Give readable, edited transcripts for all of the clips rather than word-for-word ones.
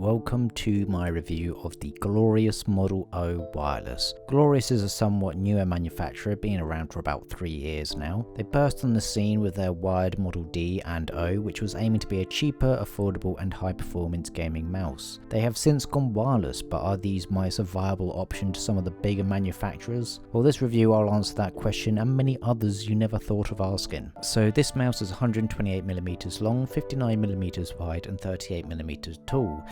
Welcome to my review of the Glorious Model O Wireless. Glorious is a somewhat newer manufacturer, been around for about 3 years now. They burst on the scene with their wired Model D and O, which was aiming to be a cheaper, affordable and high performance gaming mouse. They have since gone wireless, but are these mice a viable option to some of the bigger manufacturers? Well, this review I'll answer that question and many others you never thought of asking. So this mouse is 128mm long, 59mm wide and 38mm tall,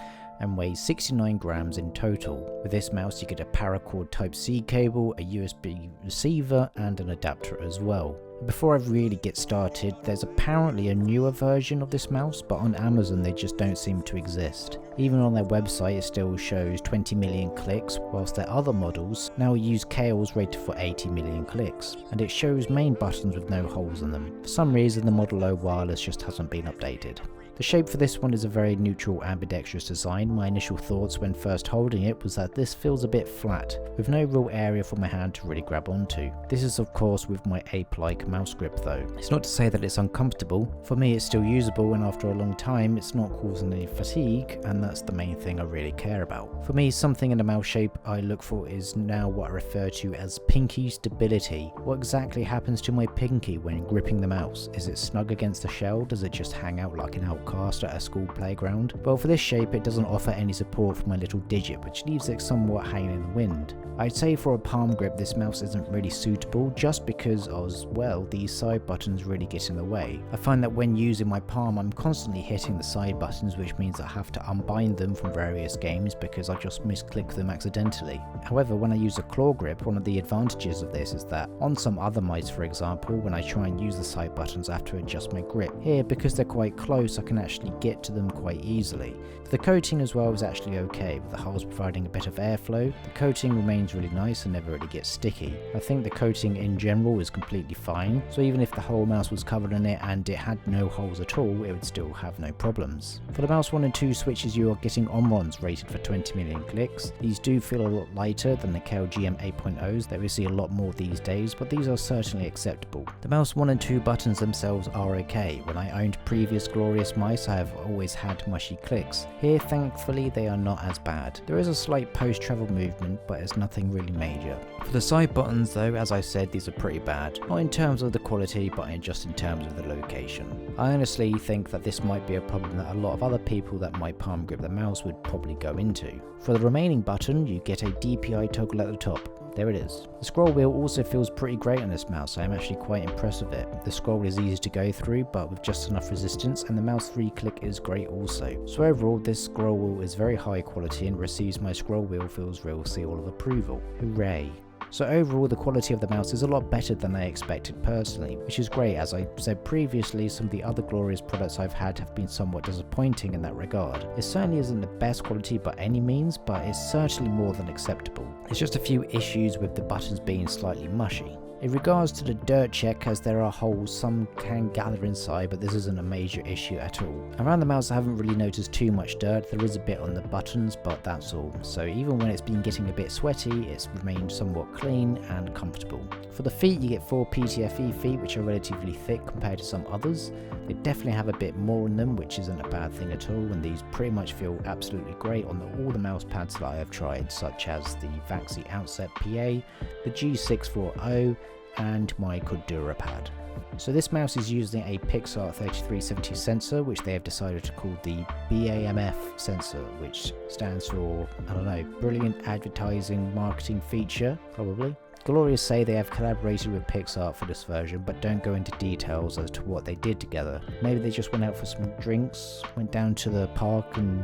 and weighs 69 grams in total. With this mouse you get a paracord Type-C cable, a USB receiver and an adapter as well. Before I really get started, there's apparently a newer version of this mouse, but on Amazon they just don't seem to exist. Even on their website it still shows 20 million clicks, whilst their other models now use KLs rated for 80 million clicks, and it shows main buttons with no holes in them. For some reason the Model O Wireless just hasn't been updated. The shape for this one is a very neutral ambidextrous design. My initial thoughts when first holding it was that this feels a bit flat, with no real area for my hand to really grab onto. This is of course with my ape-like mouse grip though. It's not to say that it's uncomfortable. For me it's still usable, and after a long time it's not causing any fatigue, and that's the main thing I really care about. For me, something in the mouse shape I look for is now what I refer to as pinky stability. What exactly happens to my pinky when gripping the mouse? Is it snug against the shell? Does it just hang out like an outcast at a school playground? Well, for this shape it doesn't offer any support for my little digit, which leaves it somewhat hanging in the wind. I'd say for a palm grip this mouse isn't really suitable, just because as well these side buttons really get in the way. I find that when using my palm I'm constantly hitting the side buttons, which means I have to unbind them from various games because I just misclick them accidentally. However, when I use a claw grip, one of the advantages of this is that on some other mice, for example, when I try and use the side buttons I have to adjust my grip. Here, because they're quite close, I can actually get to them quite easily. The coating as well is actually okay, with the holes providing a bit of airflow. The coating remains really nice and never really gets sticky. I think the coating in general is completely fine, so even if the whole mouse was covered in it and it had no holes at all, it would still have no problems. For the mouse 1 and 2 switches you are getting Omrons rated for 20 million clicks. These do feel a lot lighter than the KL GM 8.0s that we see a lot more these days, but these are certainly acceptable. The mouse 1 and 2 buttons themselves are okay. When I owned previous Glorious mice I have always had mushy clicks. Here thankfully they are not as bad. There is a slight post-travel movement, but it's nothing really major. For the side buttons though, as I said, these are pretty bad. Not in terms of the quality, but just in terms of the location. I honestly think that this might be a problem that a lot of other people that might palm grip the mouse would probably go into. For the remaining button you get a DPI toggle at the top. There it is. The scroll wheel also feels pretty great on this mouse. I am actually quite impressed with it. The scroll is easy to go through, but with just enough resistance, and the mouse 3 click is great also. So overall this scroll wheel is very high quality and receives my scroll wheel feels real seal of approval. Hooray. So overall the quality of the mouse is a lot better than I expected personally, which is great. As I said previously, some of the other Glorious products I've had have been somewhat disappointing in that regard. It certainly isn't the best quality by any means, but it's certainly more than acceptable. There's just a few issues with the buttons being slightly mushy. In regards to the dirt check, as there are holes some can gather inside, but this isn't a major issue at all. Around the mouse I haven't really noticed too much dirt. There is a bit on the buttons, but that's all. So even when it's been getting a bit sweaty, it's remained somewhat clean and comfortable. For the feet you get 4 PTFE feet, which are relatively thick compared to some others. They definitely have a bit more in them, which isn't a bad thing at all, and these pretty much feel absolutely great on all the mouse pads that I have tried, such as the Vaxi Outset PA, the G640 and my Kudura pad. So this mouse is using a Pixar 3370 sensor, which they have decided to call the BAMF sensor, which stands for, I don't know, brilliant advertising marketing feature, probably. Glorious say they have collaborated with Pixar for this version, but don't go into details as to what they did together. Maybe they just went out for some drinks, went down to the park and,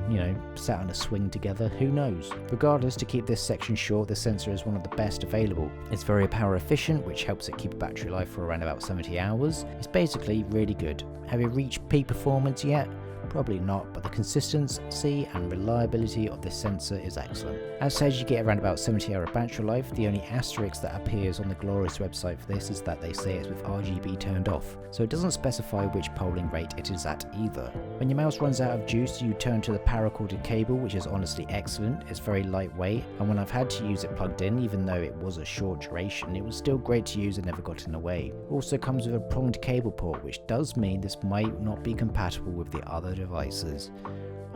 sat on a swing together, who knows. Regardless, to keep this section short, the sensor is one of the best available. It's very power efficient, which helps it keep a battery life for around about 70 hours. It's basically really good. Have you reached peak performance yet? Probably not, but the consistency and reliability of this sensor is excellent. As said, you get around about 70-hour battery life. The only asterisk that appears on the Glorious website for this is that they say it's with RGB turned off, so it doesn't specify which polling rate it is at either. When your mouse runs out of juice, you turn to the paracorded cable, which is honestly excellent. It's very lightweight, and when I've had to use it plugged in, even though it was a short duration, it was still great to use and never got in the way. It also comes with a pronged cable port, which does mean this might not be compatible with the other devices.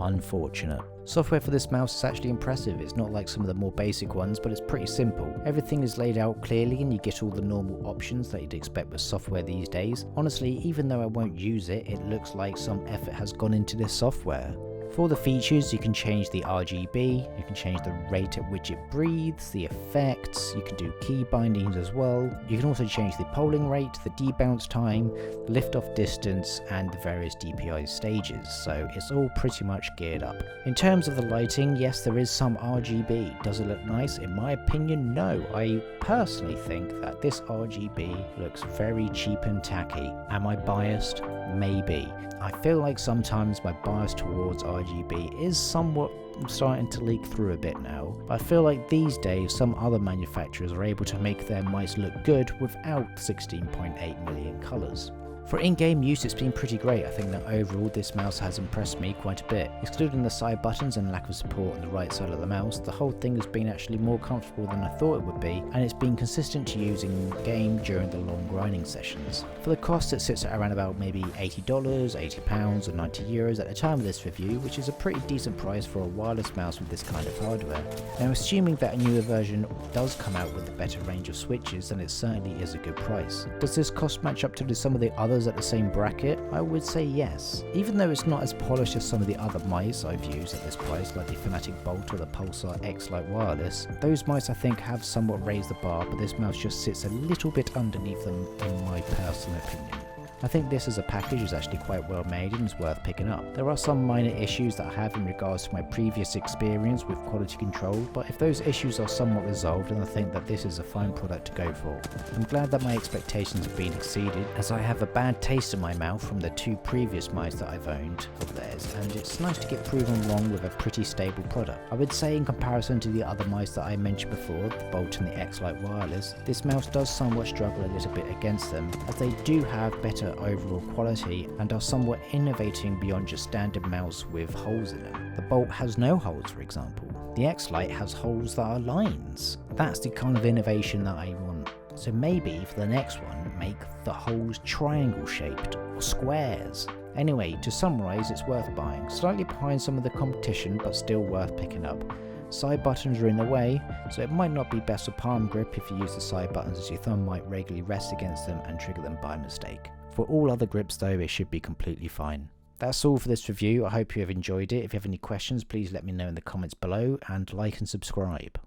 Unfortunate. Software for this mouse is actually impressive. It's not like some of the more basic ones, but it's pretty simple. Everything is laid out clearly and you get all the normal options that you'd expect with software these days. Honestly, even though I won't use it, it looks like some effort has gone into this software. For the features, you can change the RGB, you can change the rate at which it breathes, the effects, you can do key bindings as well. You can also change the polling rate, the debounce time, the lift-off distance, and the various DPI stages, so it's all pretty much geared up. In terms of the lighting, yes, there is some RGB. Does it look nice? In my opinion, no. I personally think that this RGB looks very cheap and tacky. Am I biased? Maybe. I feel like sometimes my bias towards RGB is somewhat starting to leak through a bit now, but I feel like these days some other manufacturers are able to make their mice look good without 16.8 million colours. For in-game use, it's been pretty great. I think that overall this mouse has impressed me quite a bit. Excluding the side buttons and lack of support on the right side of the mouse, the whole thing has been actually more comfortable than I thought it would be, and it's been consistent to use in game during the long grinding sessions. For the cost, it sits at around about maybe $80, £80 or €90 at the time of this review, which is a pretty decent price for a wireless mouse with this kind of hardware. Now, assuming that a newer version does come out with a better range of switches, then it certainly is a good price. Does this cost match up to some of the others at the same bracket? I would say yes. Even though it's not as polished as some of the other mice I've used at this price, like the Fanatic Bolt or the Pulsar X Lite Wireless, those mice I think have somewhat raised the bar, but this mouse just sits a little bit underneath them in my personal opinion. I think this as a package is actually quite well made and is worth picking up. There are some minor issues that I have in regards to my previous experience with quality control, but if those issues are somewhat resolved, then I think that this is a fine product to go for. I'm glad that my expectations have been exceeded, as I have a bad taste in my mouth from the two previous mice that I've owned of theirs, and it's nice to get proven wrong with a pretty stable product. I would say in comparison to the other mice that I mentioned before, the Bolt and the X Lite Wireless, this mouse does somewhat struggle a little bit against them, as they do have better overall quality and are somewhat innovating beyond just standard mouse with holes in them. The Bolt has no holes, for example. The X Lite has holes that are lines. That's the kind of innovation that I want. So maybe for the next one, make the holes triangle shaped or squares. Anyway, to summarise, it's worth buying. Slightly behind some of the competition, but still worth picking up. Side buttons are in the way, so it might not be best for palm grip if you use the side buttons, as your thumb might regularly rest against them and trigger them by mistake. For all other grips though, it should be completely fine. That's all for this review. I hope you have enjoyed it. If you have any questions, please let me know in the comments below, and like and subscribe.